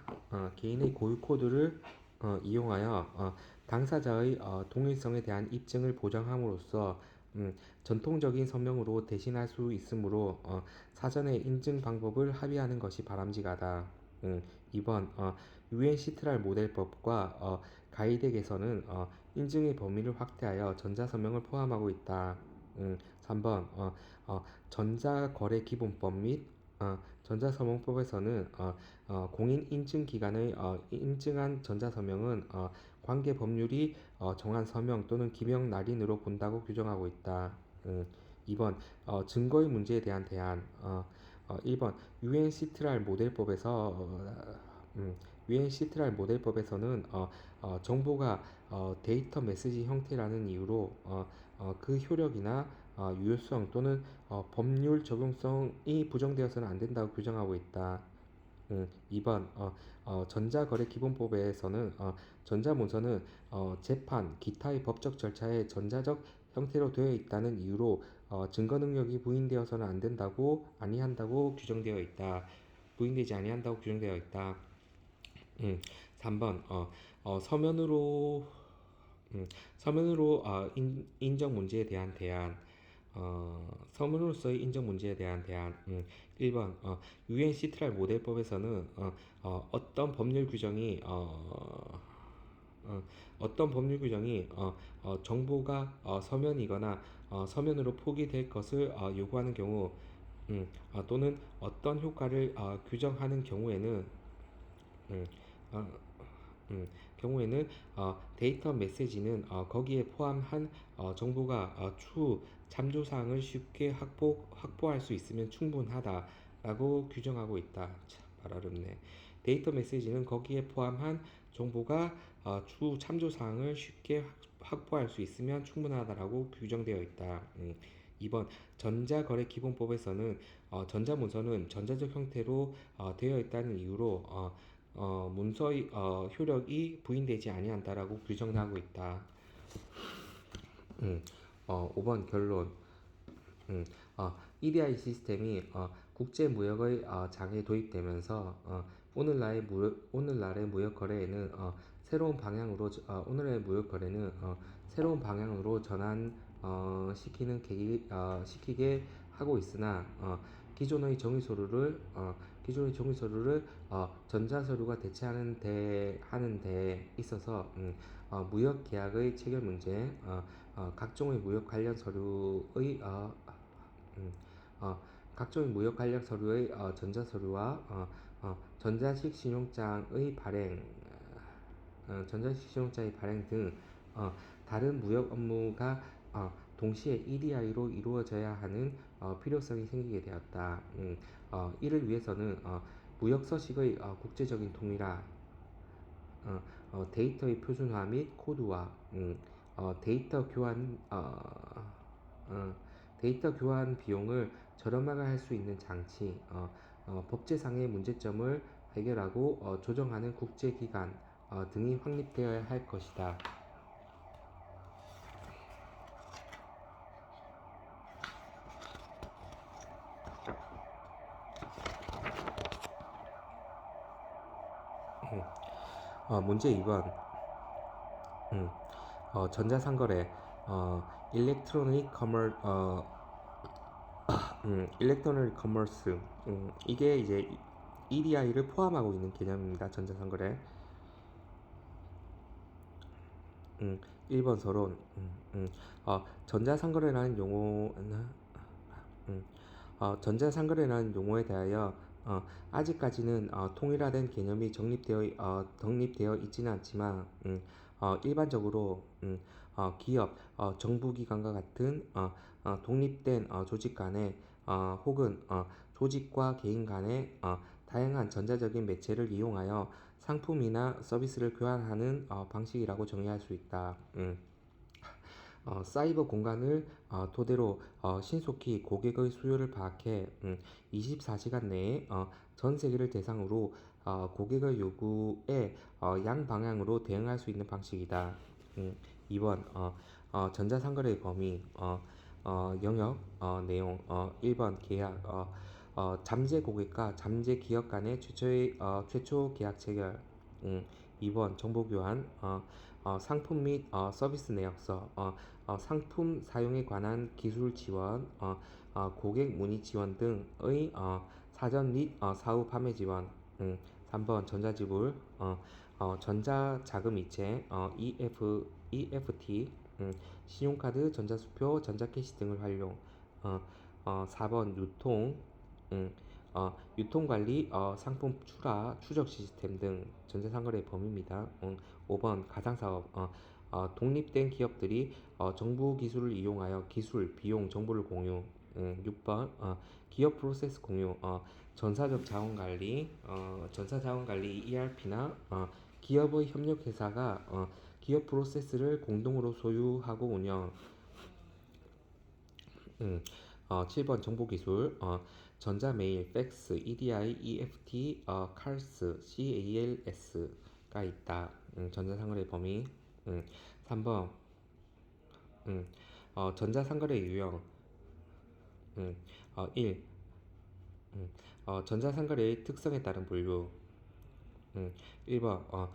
개인의 고유 코드를 이용하여 당사자의 동일성에 대한 입증을 보장함으로써 전통적인 서명으로 대신할 수 있으므로 사전에 인증 방법을 합의하는 것이 바람직하다. 2번 UN 시트랄 모델법과 가이덱에서는 인증의 범위를 확대하여 전자서명을 포함하고 있다. 3번 전자거래기본법 및 전자서명법에서는 공인 인증 기관의 인증한 전자서명은 관계 법률이 정한 서명 또는 기명 날인으로 본다고 규정하고 있다. 2번 증거의 문제에 대한 대안. 1번 UN 시트랄 모델법에서는 정보가 데이터 메시지 형태라는 이유로 그 효력이나 유효성 또는 법률 적용성이 부정되어서는 안 된다고 규정하고 있다. 2번 전자거래기본법에서는 전자문서는 재판, 기타의 법적 절차의 전자적 형태로 되어 있다는 이유로 증거 능력이 부인되지 아니한다고 규정되어 있다. 3번 서면으로 인정 문제에 대한 대안. 서문으로서의 인정 문제에 대한 대안. 1번 UN 시트랄 모델법에서는 어떤 법률 규정이 정보가 서면이거나 서면으로 포기될 것을 요구하는 경우 또는 어떤 효과를 규정하는 경우에는 음, 어, 경우에는 데이터 메시지는 거기에 포함한 정보가 추후 참조 사항을 쉽게 확보할 수 있으면 충분하다라고 규정하고 있다. 참, 말 어렵네. 데이터 메시지는 거기에 포함한 정보가 추후 참조 사항을 쉽게 확보할 수 있으면 충분하다라고 규정되어 있다. 2번 전자거래기본법에서는 전자문서는 전자적 형태로 되어 있다는 이유로 문서의 효력이 부인되지 아니한다라고 규정하고 있다. 5번 결론. EDI 시스템이 국제무역의 장에 도입되면서 오늘날의 무역 거래에는 새로운 방향으로 전환 시키게 하고 있으나 기존의 종이 서류를 전자서류가 하는 데 있어서 무역 계약의 체결 문제, 각종의 무역 관련 서류의 전자서류와 전자식 신용장의 발행 등 다른 무역 업무가 동시에 EDI로 이루어져야 하는 필요성이 생기게 되었다. 이를 위해서는 무역 서식의 국제적인 통일화, 데이터의 표준화 및 코드화, 데이터 교환 비용을 저렴하게 할 수 있는 장치, 법제상의 문제점을 해결하고 조정하는 국제기관 등이 확립되어야 할 것이다. 문제 2번. 전자상거래, 일렉트로닉 일렉트로닉 커머스. 이게 이제 EDI를 포함하고 있는 개념입니다. 전자상거래. 1번 서론. 전자상거래라는 용어는 전자상거래라는 용어에 대하여 아직까지는 통일화된 개념이 정립되어 있지는 않지만 일반적으로 기업, 정부기관과 같은 독립된 조직 간에 혹은 조직과 개인 간에 다양한 전자적인 매체를 이용하여 상품이나 서비스를 교환하는 방식이라고 정의할 수 있다. 사이버 공간을 토대로 신속히 고객의 수요를 파악해 24시간 내에 전 세계를 대상으로 고객의 요구에 양방향으로 대응할 수 있는 방식이다. 2번 전자상거래의 범위 영역 내용 1번 계약 잠재 고객과 잠재 기업 간의 최초 계약 체결 2번 정보 교환 상품 및 서비스 내역서 상품 사용에 관한 기술 지원 고객 문의 지원 등의 사전 및 사후 판매 지원 3번 전자지불 전자자금이체 EFT 신용카드, 전자수표, 전자캐시 등을 활용 4번 음, 유통관리, 상품 추적 시스템 등 전자상거래의 범위입니다. 5번 가상사업 독립된 기업들이 정보 기술을 이용하여 기술, 비용, 정보를 공유 6번 기업 프로세스 공유 전사자원관리 ERP나 기업의 협력회사가 기업 프로세스를 공동으로 소유하고 운영 7번 정보기술 전자메일, 팩스, EDI, EFT, CALS, CALS가 있다. 전자상거래 범위 3번 전자상거래 유형 1. 전자상거래의 특성에 따른 분류 1번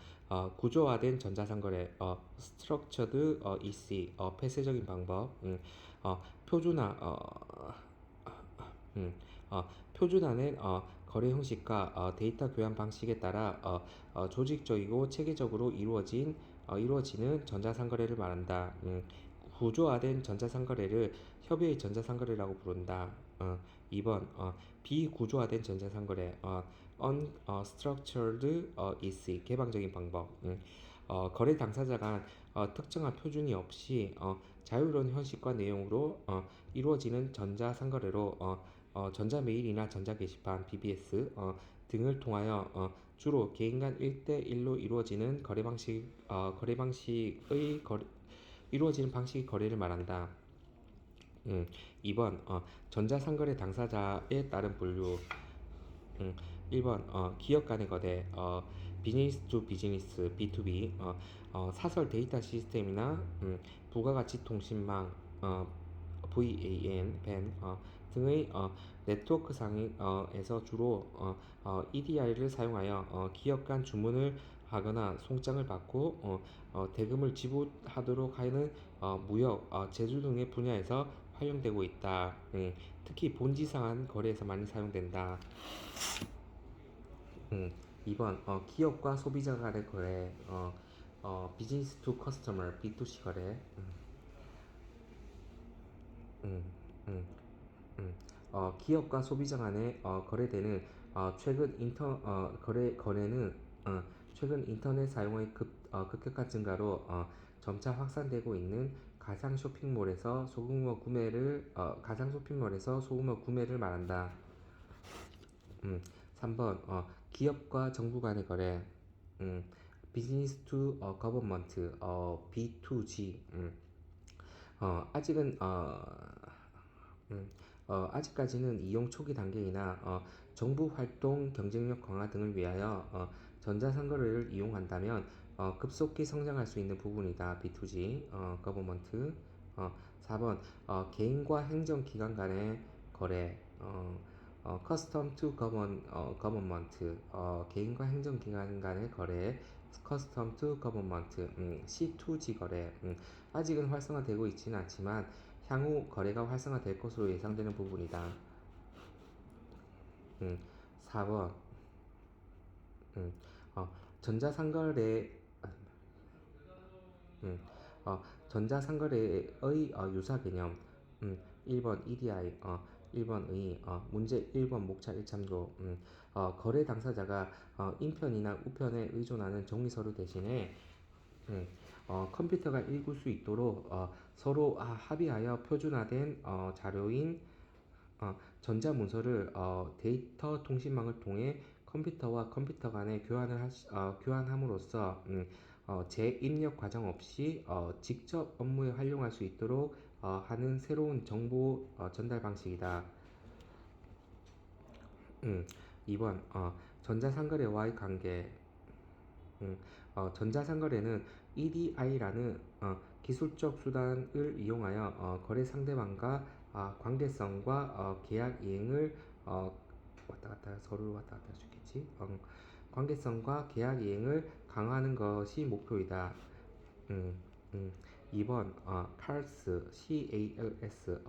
구조화된 전자상거래 Structured EC 폐쇄적인 방법 표준화 표준화는 거래 형식과 데이터 교환 방식에 따라 조직적이고 체계적으로 이루어지는 전자상거래를 말한다. 구조화된 전자상거래를 협의의 전자상거래라고 부른다. 2번 비구조화된 전자상거래 Unstructured EC 개방적인 방법 거래 당사자 간 특정한 표준이 없이 자유로운 형식과 내용으로 이루어지는 전자상거래로 전자메일이나 전자게시판 BBS 등을 통하여 주로 개인 간 1대1로 이루어지는 이루어지는 방식의 거래를 말한다. 2번 전자상거래 당사자에 따른 분류 1번 기업 간의 거래 비즈니스 투 비즈니스 B2B 사설 데이터 시스템이나 부가가치 통신망 VAN 등의 네트워크 상에서 주로 EDI를 사용하여 기업 간 주문을 하거나 송장을 받고 대금을 지불하도록 하는 무역, 제조 등의 분야에서 활용되고 있다. 특히 본지상한 거래에서 많이 사용된다. 2번 기업과 소비자 간의 거래 비즈니스 투 커스터머 B2C 거래 음, 음, 기업과 소비자 간에 거래되는 거래는 최근 인터넷 사용의 급격한 증가로 점차 확산되고 있는 가상 쇼핑몰에서 소규모 구매를 말한다. 3번 기업과 정부 간의 거래 비즈니스 투 거버먼트 B2G 아직은 아직까지는 이용 초기 단계이나 정부 활동 경쟁력 강화 등을 위하여 전자상거래를 이용한다면 급속히 성장할 수 있는 부분이다. B2G 거버먼트 4번 개인과 행정기관 간의 거래 커스텀 투 거버먼트 개인과 행정기관 간의 거래 커스텀 투 거버먼트 C2G 거래 아직은 활성화되고 있지는 않지만 향후 거래가 활성화될 것으로 예상되는 부분이다. 음, 4번 음, 전자상거래 음, 전자상거래의 유사 개념 1번 EDI 1번의 문제 1번 목차 1참조 거래 당사자가 인편이나 우편에 의존하는 정리서류 대신에 컴퓨터가 읽을 수 있도록 서로 합의하여 표준화된 자료인 전자문서를 데이터 통신망을 통해 컴퓨터와 컴퓨터 간에 교환함으로써 재입력 과정 없이 직접 업무에 활용할 수 있도록 하는 새로운 정보 전달 방식이다. 음, 2번 전자상거래와의 관계 전자상거래는 EDI라는 기술적 수단을 이용하여 거래 상대방과 관계성과 계약 이행을 왔다 갔다 서로 왔다 갔다 할 수 있겠지. 관계성과 계약 이행을 강화하는 것이 목표이다. 음, 2번 CALS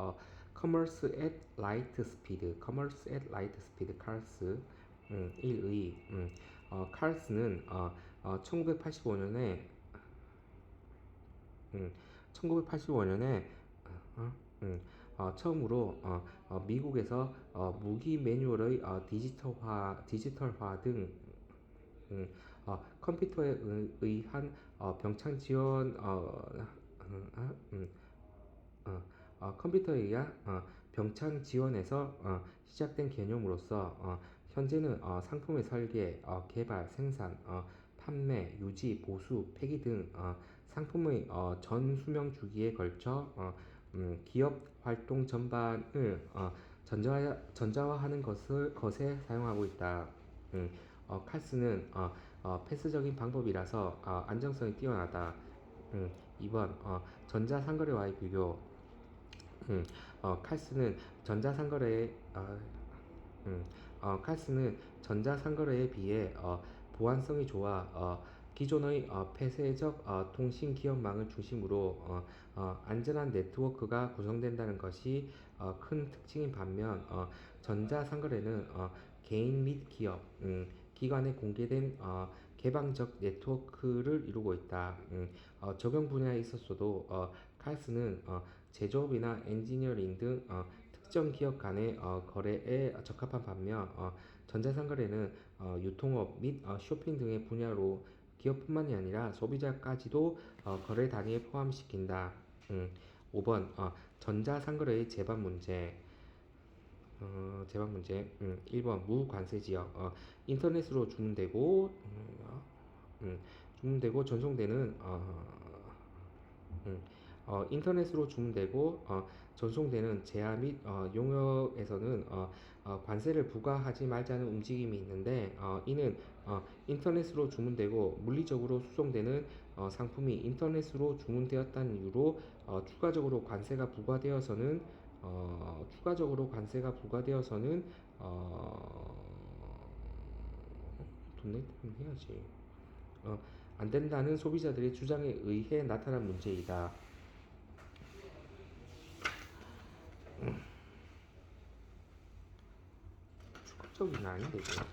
Commerce at Light Speed CALS 1의 칼스는 1985년에 1985년에 처음으로 미국에서 무기 매뉴얼의 디지털화 등 컴퓨터에 의한 병창 지원 컴퓨터에 의한 병창 지원에서 시작된 개념으로서 현재는 상품의 설계, 개발, 생산, 판매, 유지, 보수, 폐기 등 상품의 전 수명 주기에 걸쳐 기업 활동 전반을 전자화하는 것에 사용하고 있다. 칼스는 패스적인 방법이라서 안정성이 뛰어나다. 2번 전자상거래와의 비교 칼스는 전자상거래에 칼스는 전자상거래에 비해 보안성이 좋아 기존의 폐쇄적 통신 기업망을 중심으로 안전한 네트워크가 구성된다는 것이 큰 특징인 반면 전자상거래는 개인 및 기업, 기관에 공개된 개방적 네트워크를 이루고 있다. 적용 분야에 있어서도 칼스는 제조업이나 엔지니어링 등 특정 기업 간의 거래에 적합한 반면 전자상거래는 유통업 및 쇼핑 등의 분야로 기업뿐만이 아니라 소비자까지도 거래 단위에 포함시킨다. 5번 전자상거래의 제반 문제 1번 무관세 지역 인터넷으로 주문되고 전송되는 인터넷으로 주문되고 전송되는 제한 및 용역에서는 관세를 부과하지 말자는 움직임이 있는데 이는 인터넷으로 주문되고 물리적으로 수송되는 상품이 인터넷으로 주문되었다는 이유로 추가적으로 관세가 부과되어서는 돈 내면 해야지. 안 된다는 소비자들의 주장에 의해 나타난 문제이다. 추가적인 아닌데 이거.